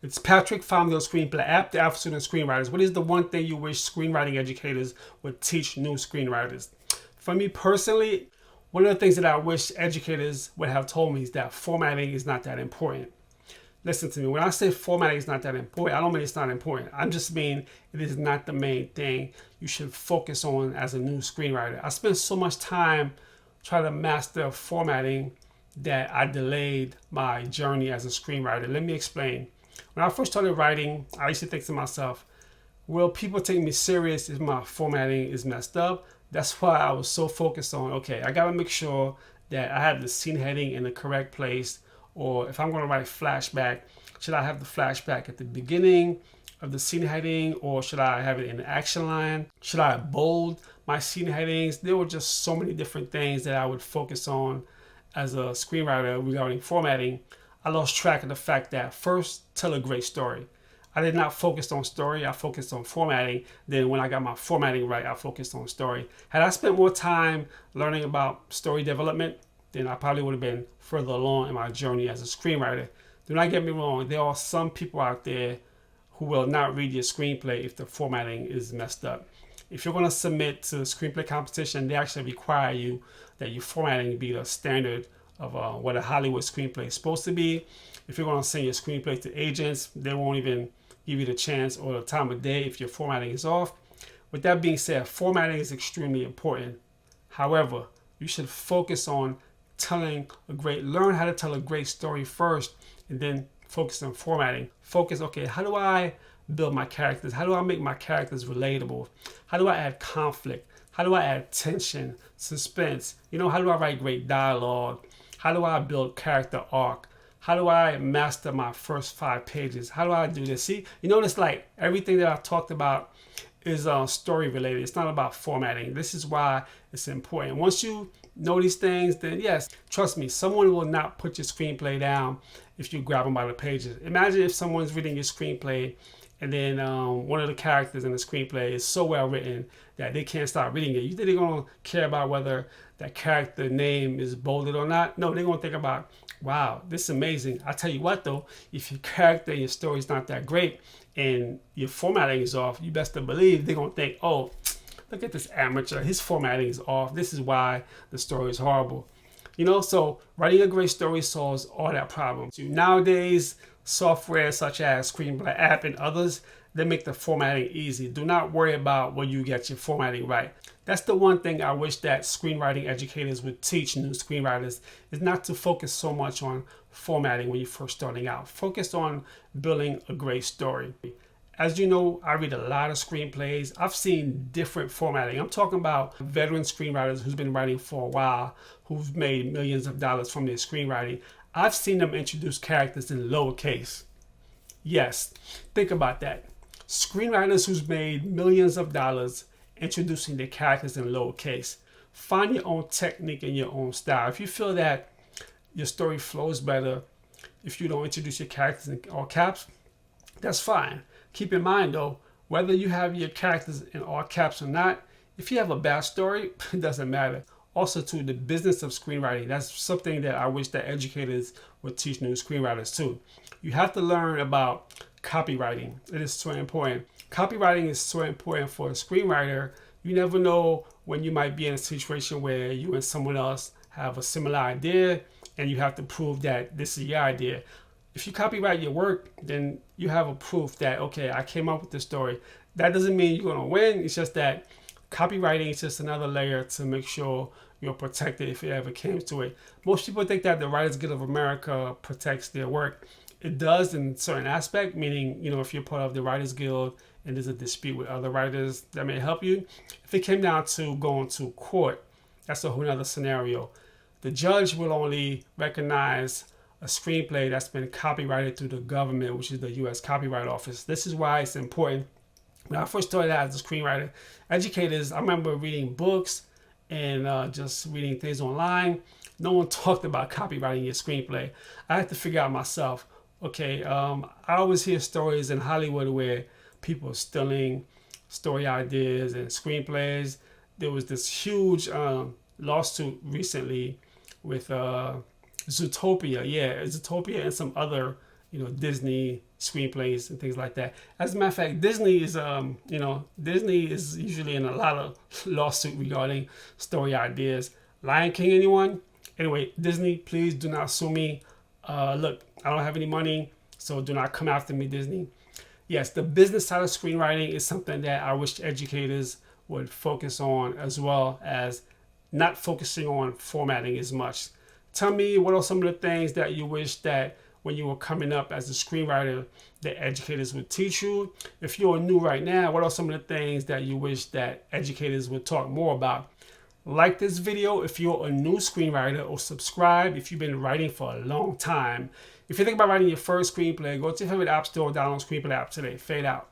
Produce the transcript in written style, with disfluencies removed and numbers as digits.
It's Patrick, founder of Screenplay app, the app for student screenwriters. What is the one thing you wish screenwriting educators would teach new screenwriters? For me personally, one of the things that I wish educators would have told me is that formatting is not that important. Listen to me. When I say formatting is not that important, I don't mean it's not important. I just mean it is not the main thing you should focus on as a new screenwriter. I spent so much time trying to master formatting that I delayed my journey as a screenwriter. Let me explain. When I first started writing, I used to think to myself, will people take me serious if my formatting is messed up? That's why I was so focused on, okay, I gotta make sure that I have the scene heading in the correct place. Or if I'm gonna write flashback, should I have the flashback at the beginning of the scene heading, or should I have it in the action line? Should I bold my scene headings? There were just so many different things that I would focus on as a screenwriter regarding formatting. I lost track of the fact that first, tell a great story. I did not focus on story, I focused on formatting. Then when I got my formatting right, I focused on story. Had I spent more time learning about story development, then I probably would have been further along in my journey as a screenwriter. Do not get me wrong, there are some people out there who will not read your screenplay if the formatting is messed up. If you're going to submit to the screenplay competition, they actually require you that your formatting be the standard of what a Hollywood screenplay is supposed to be. If you're going to send your screenplay to agents, they won't even give you the chance or the time of day if your formatting is off. With that being said, formatting is extremely important. However, you should focus on learn how to tell a great story first, and then focus on formatting. Focus, okay, how do I build my characters? How do I make my characters relatable? How do I add conflict? How do I add tension, suspense? How do I write great dialogue? How do I build character arc? How do I master my first 5 pages? How do I do this? See, it's like everything that I talked about is story related. It's not about formatting. This is why it's important. Once you know these things, then yes, trust me, someone will not put your screenplay down if you grab them by the pages. Imagine if someone's reading your screenplay and then one of the characters in the screenplay is so well written that they can't stop reading it. You think they're going to care about whether that character name is bolded or not? No, they're going to think about, wow, this is amazing. I tell you what though, if your character and your story is not that great and your formatting is off, you best to believe they're going to think, oh, look at this amateur, his formatting is off. This is why the story is horrible. So writing a great story solves all that problems. Nowadays, software such as Screenplay app and others, they make the formatting easy. Do not worry about whether you get your formatting right. That's the one thing I wish that screenwriting educators would teach new screenwriters, is not to focus so much on formatting when you're first starting out. Focus on building a great story. As you know, I read a lot of screenplays. I've seen different formatting. I'm talking about veteran screenwriters who's been writing for a while, who've made millions of dollars from their screenwriting. I've seen them introduce characters in lowercase. Yes, think about that. Screenwriters who's made millions of dollars introducing their characters in lowercase. Find your own technique and your own style. If you feel that your story flows better if you don't introduce your characters in all caps, that's fine. Keep in mind though, whether you have your characters in all caps or not, if you have a bad story, it doesn't matter. Also too, the business of screenwriting, that's something that I wish that educators would teach new screenwriters too. You have to learn about copywriting. It is so important. Copywriting is so important for a screenwriter. You never know when you might be in a situation where you and someone else have a similar idea and you have to prove that this is your idea. If you copyright your work, then you have a proof that, okay, I came up with this story. That doesn't mean you're going to win. It's just that copywriting is just another layer to make sure you're protected if it ever came to it. Most people think that the Writers Guild of America protects their work. It does in certain aspect, meaning, if you're part of the Writers Guild and there's a dispute with other writers, that may help you. If it came down to going to court, that's a whole other scenario. The judge will only recognize a screenplay that's been copyrighted through the government, which is the U.S. Copyright Office. This is why it's important. When I first started out as a screenwriter, educators, I remember reading books and just reading things online. No one talked about copywriting your screenplay. I had to figure out myself, okay, I always hear stories in Hollywood where people are stealing story ideas and screenplays. There was this huge lawsuit recently with Zootopia. Yeah, Zootopia and some other Disney screenplays and things like that. As a matter of fact, Disney is usually in a lot of lawsuit regarding story ideas. Lion King, anyone? Anyway, Disney, please do not sue me. Look, I don't have any money, so do not come after me, Disney. Yes, the business side of screenwriting is something that I wish educators would focus on, as well as not focusing on formatting as much. Tell me, what are some of the things that you wish that when you were coming up as a screenwriter that educators would teach you? If you're new right now, what are some of the things that you wish that educators would talk more about? Like this video if you're a new screenwriter, or subscribe if you've been writing for a long time. If you think about writing your first screenplay, go to your favorite app store, download Screenplay app today. Fade out.